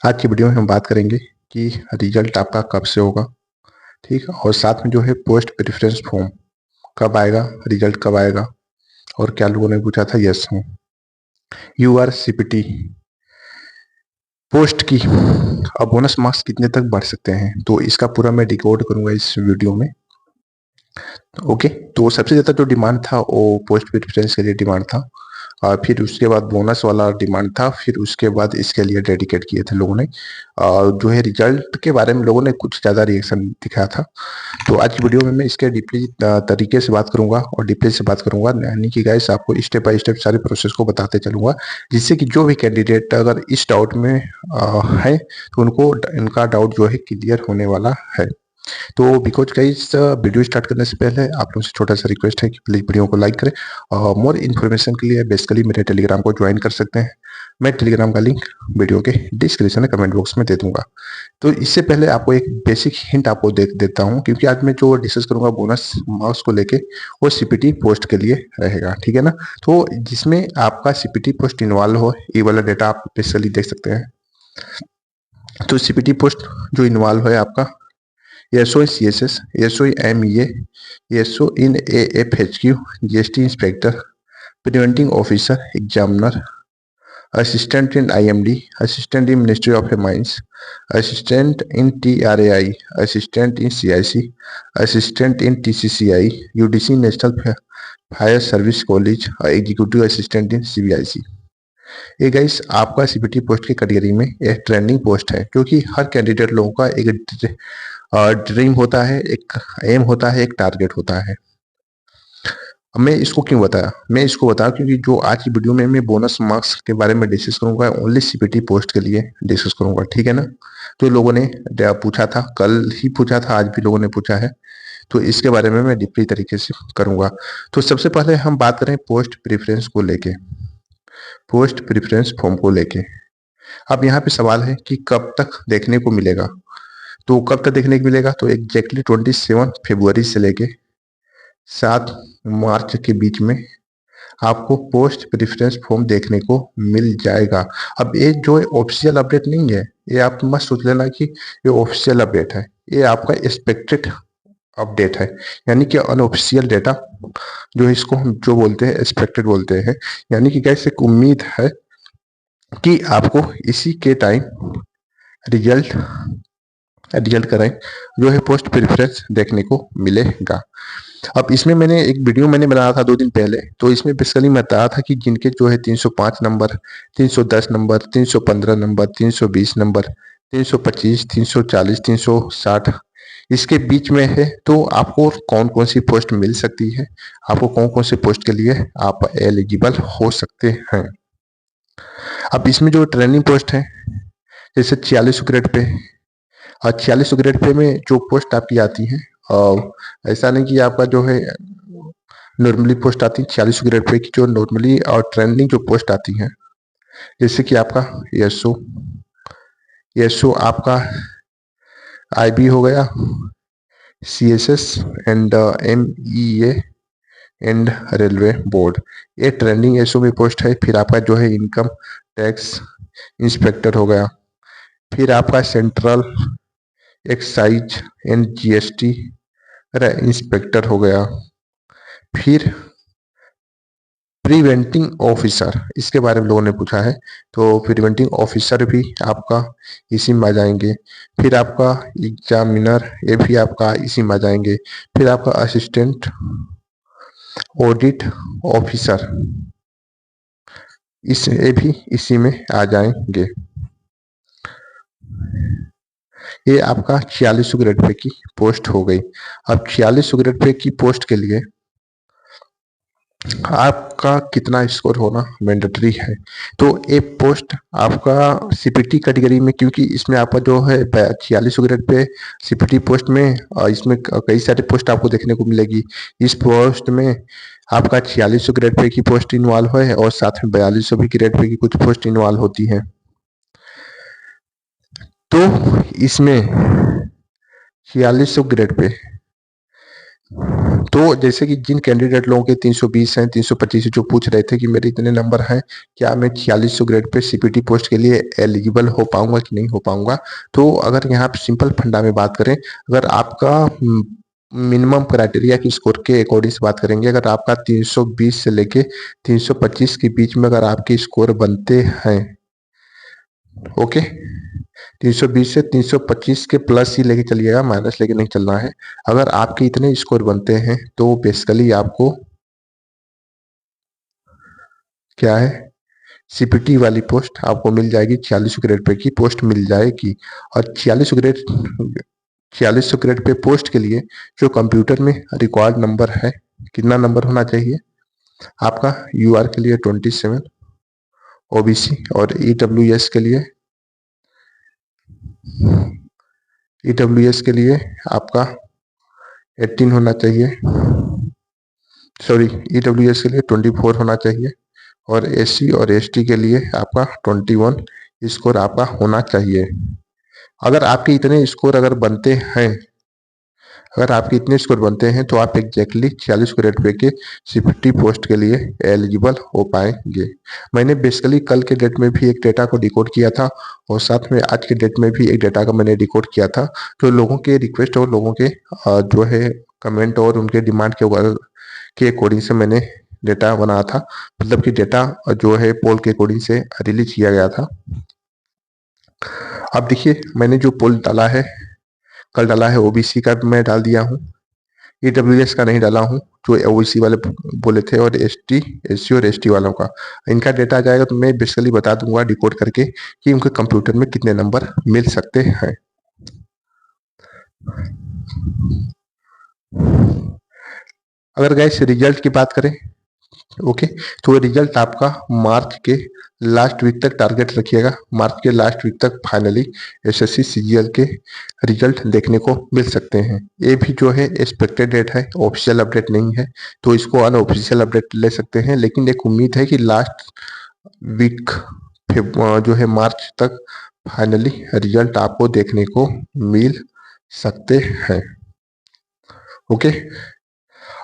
आज की वीडियो में हम बात करेंगे कि रिजल्ट आपका कब से होगा। ठीक है, और साथ में जो है पोस्ट प्रेफरेंस फॉर्म कब आएगा, रिजल्ट कब आएगा, और क्या लोगों ने पूछा था यस हो। यू आर सीपीटी पोस्ट की अब बोनस मार्क्स कितने तक बढ़ सकते हैं, तो इसका पूरा मैं डिकोड करूंगा इस वीडियो में। ओके, तो सबसे ज़्यादा जो डिमांड था वो पोस्ट प्रेफरेंस के लिए डिमांड था, और फिर उसके बाद बोनस वाला डिमांड था, फिर उसके बाद इसके लिए डेडिकेट किए थे लोगों ने। जो है रिजल्ट के बारे में लोगों ने कुछ ज़्यादा रिएक्शन दिखाया था। तो आज की वीडियो में मैं इसके डीपली तरीके से बात करूंगा और डीपली से बात करूंगा, यानी कि गाइस आपको स्टेप बाय स्टेप सारे प्रोसेस को बताते चलूंगा, जिससे कि जो भी कैंडिडेट अगर इस डाउट में है तो उनको इनका डाउट जो है क्लियर होने वाला है। तो बिकॉज गाइस वीडियो स्टार्ट करने से पहले आप लोगों से छोटा सा रिक्वेस्ट है कि प्लीज वीडियो को लाइक करें, और मोर इन्फॉर्मेशन के लिए बेसिकली मेरे टेलीग्राम को ज्वाइन कर सकते हैं। मैं टेलीग्राम का लिंक वीडियो के डिस्क्रिप्शन में कमेंट बॉक्स में दे दूंगा। तो इससे पहले आपको एक बेसिक हिंट आपको दे देता हूँ, क्योंकि आज मैं जो डिस्कस करूंगा बोनस मार्क्स को लेके वो सीपीटी पोस्ट के लिए रहेगा, ठीक है ना। तो जिसमें आपका सीपीटी पोस्ट इन्वॉल्व हो, ये वाला डेटा आप स्पेशली देख सकते हैं। तो सीपीटी पोस्ट जो इन्वॉल्व है आपका SO in CSS, SO in MEA, SO in AFHQ, GST inspector, preventing officer, examiner, assistant in IMD, assistant in ministry of mines, assistant in TRAI, assistant in CIC, assistant in TCCI, UDC national fire service college, executive assistant in CBIC. ये guys आपका CPT post की category में एक trending post है, क्योंकि हर candidate लोगों का एक ड्रीम होता है, एक एम होता है, एक टारगेट होता है। अब मैं इसको क्यों बताया, मैं इसको बताया क्योंकि जो आज की वीडियो में मैं बोनस मार्क्स के बारे में डिस्कस करूंगा, ओनली सीपीटी पोस्ट के लिए डिस्कस करूंगा, ठीक है ना। जो लोगों ने पूछा था, कल ही पूछा था, आज भी लोगों ने पूछा है, तो इसके बारे में मैं डीपली तरीके से करूंगा। तो सबसे पहले हम बात करें पोस्ट प्रेफरेंस को लेके, पोस्ट प्रेफरेंस फॉर्म को लेके। अब यहाँ पे सवाल है कि कब तक देखने को मिलेगा। तो कब तक देखने को मिलेगा, तो एग्जैक्टली 27 फरवरी से लेके 7 मार्च के बीच में आपको पोस्ट प्रेफरेंस फॉर्म देखने को मिल जाएगा। अब ये जो ऑफिशियल अपडेट नहीं है, ये आप मत सोच लेना कि ये ऑफिशियल अपडेट है, ये आपका एक्सपेक्टेड अपडेट है, यानी कि अनऑफिशियल डेटा जो है, इसको हम जो बोलते हैं एक्सपेक्टेड बोलते हैं। यानी कि कैसे एक उम्मीद है कि आपको इसी के टाइम रिजल्ट रिजल्ट करें जो है पोस्ट प्रेफरेंस देखने को मिलेगा। अब इसमें मैंने एक वीडियो बनाया था 2 दिन पहले, तो इसमें बेसिकली मैं बताया था कि जिनके जो है 305 नंबर, 310 नंबर, 315 नंबर, 320 नंबर, 325, 340, 360 इसके बीच में है, तो आपको कौन कौन सी पोस्ट मिल सकती है, आपको कौन कौन सी पोस्ट के लिए आप एलिजिबल हो सकते हैं। अब इसमें जो ट्रेनिंग पोस्ट है, जैसे 46 ग्रेड पे, और 46 ग्रेड पे में जो पोस्ट आपकी आती है, और ऐसा नहीं कि आपका जो है नॉर्मली पोस्ट आती है 46 ग्रेड पे की, जो नॉर्मली और ट्रेंडिंग जो पोस्ट आती हैं, जैसे कि आपका एसओ, एसओ आपका आईबी हो गया, CSS and MEA and railway board, ये ट्रेंडिंग एसओ में पोस्ट है। फिर आपका जो है इनकम टैक्स इंस्पेक्टर हो गया, फिर आपका central excise and GST inspector हो गया, फिर प्रिवेंटिंग ऑफिसर, इसके बारे में लोगों ने पूछा है, तो प्रिवेंटिंग ऑफिसर भी आपका इसी में आ जाएंगे। फिर आपका एग्जामिनर, ये भी आपका इसी में आ जाएंगे। फिर आपका असिस्टेंट ऑडिट ऑफिसर, इस ये भी इसी में आ जाएंगे। ये आपका 46 ग्रेड पे की पोस्ट हो गई। अब 46 ग्रेड पे की पोस्ट के लिए आपका कितना स्कोर होना मैंडेटरी है, तो एक पोस्ट आपका सीपीटी कैटेगरी में, क्योंकि इसमें आपका जो है 46 ग्रेड पे सीपीटी पोस्ट में, इसमें कई सारे पोस्ट आपको देखने को मिलेगी। इस पोस्ट में आपका 46 ग्रेड पे की पोस्ट इन्वॉल्व है, और साथ में 42 भी ग्रेड पे की कुछ पोस्ट इन्वॉल्व होती है। तो इसमें 46 ग्रेड पे तो जैसे कि जिन कैंडिडेट लोगों के 320 हैं, 325 जो पूछ रहे थे कि मेरे इतने नंबर हैं, क्या मैं 4600 ग्रेड पे सीपीटी पोस्ट के लिए एलिजिबल हो पाऊंगा कि नहीं हो पाऊंगा। तो अगर यहाँ पे सिंपल फंडा में बात करें, अगर आपका मिनिमम क्राइटेरिया की स्कोर के अकॉर्डिंग से बात करेंगे, अगर आपका 320 से लेके 325 के बीच में अगर आपके स्कोर बनते हैं, ओके, 320 से 325 के प्लस ही लेके चलिएगा, माइनस लेके नहीं चलना है। अगर आपके इतने स्कोर बनते हैं तो बेसिकली आपको क्या है, सीपीटी वाली पोस्ट आपको मिल जाएगी, 46 ग्रेड पे की पोस्ट मिल जाएगी। और 46 ग्रेड पे पोस्ट के लिए जो कंप्यूटर में रिकॉर्ड नंबर है, कितना नंबर होना चाहिए आपका, यूआर के लिए 27, ओबीसी और ईडब्ल्यूएस के लिए, ईडब्ल्यूएस के लिए आपका 18 होना चाहिए, सॉरी, ईडब्ल्यूएस के लिए 24 होना चाहिए, और एससी और एसटी के लिए आपका 21 स्कोर आपका होना चाहिए। अगर आपके इतने स्कोर अगर बनते हैं, अगर आपके इतने स्कोर बनते हैं तो आप एग्जैक्टली 46 ग्रेड पे के सीपीटी पोस्ट के लिए एलिजिबल हो पाएंगे। मैंने बेसिकली कल के डेट में भी एक डेटा को डिकोड किया था, और साथ में आज के डेट में भी एक डेटा का मैंने डिकोड किया था। तो लोगों के रिक्वेस्ट और लोगों के जो है कमेंट और उनके डिमांड के अकॉर्डिंग से मैंने डेटा बनाया था, मतलब कि डेटा जो है पोल के अकॉर्डिंग से रिलीज किया गया था। अब देखिए, मैंने जो पोल डाला है, कल डाला है ओबीसी का मैं डाल दिया हूँ, ईडब्ल्यूएस का नहीं डाला हूँ जो ओबीसी वाले बोले थे, और एसटी, एससी और एसटी वालों का इनका डेटा आ जाएगा तो मैं बेसिकली बता दूंगा डिकोड करके कि उनके कंप्यूटर में कितने नंबर मिल सकते हैं। अगर गैस रिजल्ट की बात करें, ओके, तो रिजल्ट आपका मार्च के लास्ट वीक तक टारगेट रखिएगा, मार्च के लास्ट वीक तक फाइनली एसएससी सीजीएल के रिजल्ट देखने को मिल सकते हैं। ये भी जो है एक्सपेक्टेड डेट है, ऑफिशियल अपडेट नहीं है, तो इसको अनऑफिशियल अपडेट ले सकते हैं। लेकिन एक उम्मीद है कि लास्ट वीक जो है मार्च तक फाइनली रिजल्ट आपको देखने को मिल सकते हैं। ओके,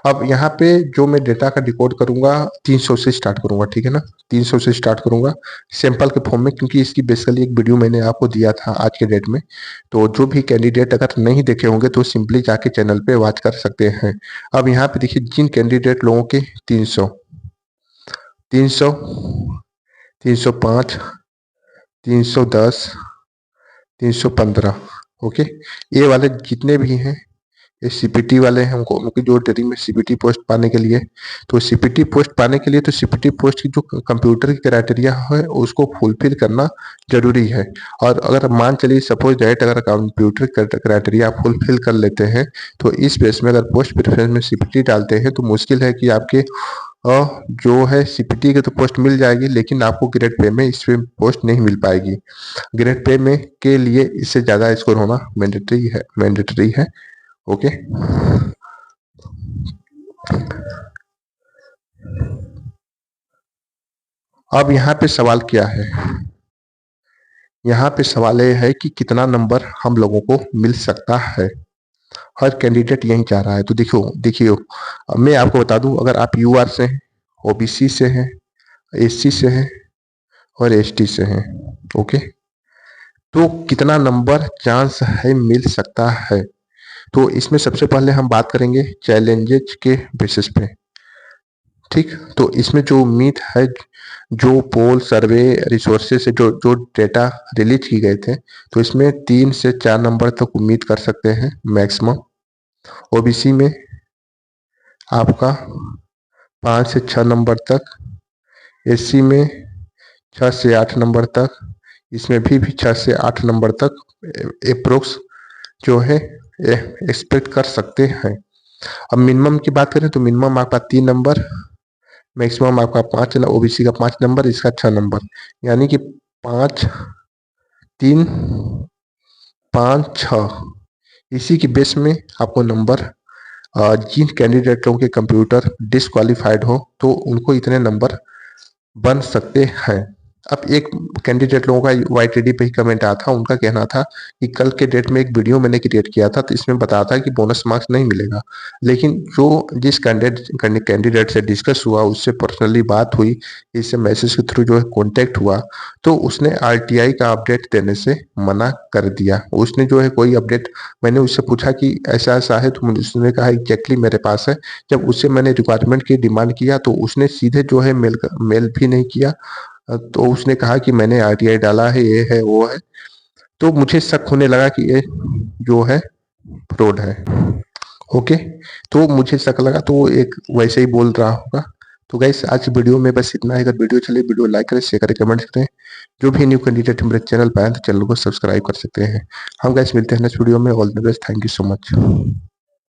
अब यहाँ पे जो मैं डेटा का डिकोड करूंगा 300 से स्टार्ट करूंगा, ठीक है ना, 300 से स्टार्ट करूंगा सैंपल के फॉर्म में, क्योंकि इसकी बेसिकली एक वीडियो मैंने आपको दिया था आज के डेट में। तो जो भी कैंडिडेट अगर नहीं देखे होंगे तो सिंपली जाके चैनल पे वॉच कर सकते हैं। अब यहाँ पे देखिए, जिन कैंडिडेट लोगों के 300, 300, 305, 310, 315, ओके, ये वाले जितने भी हैं, ये सीपीटी वाले हैं, हमको उनकी जो ट्रेनिंग में सीपीटी पोस्ट पाने के लिए, तो सीपीटी पोस्ट पाने के लिए तो सीपीटी पोस्ट की जो कंप्यूटर की क्राइटेरिया है उसको फुलफिल करना जरूरी है। और अगर मान चलिए सपोज दैट अगर कंप्यूटर क्राइटेरिया फुलफिल कर लेते हैं, तो इस बेस में अगर पोस्ट प्रेफरेंस में सीपीटी डालते हैं तो मुश्किल है कि आपके जो है सीपीटी के तो पोस्ट मिल जाएगी, लेकिन आपको ग्रेड पे में इस पे पोस्ट नहीं मिल पाएगी। ग्रेड पे में के लिए इससे ज्यादा स्कोर होना मैंडेटरी है। ओके, अब यहाँ पे सवाल क्या है, यहाँ पे सवाल ये है कि कितना नंबर हम लोगों को मिल सकता है। हर कैंडिडेट यही चाह रहा है। तो देखियो देखियो, मैं आपको बता दूं, अगर आप यूआर से हैं, ओबीसी से हैं, एससी से हैं और एसटी से हैं, ओके, तो कितना नंबर चांस है मिल सकता है। तो इसमें सबसे पहले हम बात करेंगे चैलेंजेस के बेसिस पे, ठीक। तो इसमें जो उम्मीद है, जो पोल सर्वे रिसोर्सेज से जो जो डेटा रिलीज की गए थे, तो इसमें 3 से 4 नंबर तक उम्मीद कर सकते हैं मैक्सिमम। ओबीसी में आपका 5 से 6 नंबर तक, एससी में 6 से 8 नंबर तक, इसमें भी 6 से 8 नंबर तक अप्रोक्स जो है एक्सपेक्ट कर सकते हैं। अब मिनिमम की बात करें तो मिनिमम आपका 3 नंबर, मैक्सिमम आपका 5, ओबीसी का 5 नंबर, इसका 6 नंबर, यानी कि 5, 3, 5, 6, इसी की बेस में आपको नंबर, जिन कैंडिडेटों के कंप्यूटर डिसक्वालीफाइड हो तो उनको इतने नंबर बन सकते हैं। अब एक कैंडिडेट लोगों का वाईटीडी पे ही कमेंट आया था, उनका कहना था कि कल के डेट में एक वीडियो मैंने क्रिएट किया था तो इसमें बताया था कि बोनस मार्क्स नहीं मिलेगा, लेकिन जो जिस कैंडिडेट से डिस्कस हुआ, उससे पर्सनली बात हुई, इससे मैसेज के थ्रू जो है कांटेक्ट हुआ, तो उसने आरटीआई का अपडेट देने से मना कर दिया। उसने जो है कोई अपडेट, मैंने उससे पूछा कि ऐसा ऐसा है, तो उसने कहा एग्जैक्टली मेरे पास है। जब उससे मैंने रिक्वायरमेंट की डिमांड किया तो उसने सीधे जो है मेल भी नहीं किया। तो उसने कहा कि मैंने आरटीआई डाला है, ये है वो है। तो मुझे शक होने लगा कि ये जो है फ्रॉड है। ओके, तो मुझे शक लगा, तो वो एक वैसे ही बोल रहा होगा। तो गाइस आज वीडियो में बस इतना है। अगर वीडियो चले, वीडियो लाइक करें, शेयर करें, कमेंट करें। जो भी न्यू कैंडिडेट हमारे चैनल पर आए तो चैनल को सब्सक्राइब कर सकते हैं। हम गाइस मिलते हैं नेक्स्ट वीडियो में। All the best, thank you so much.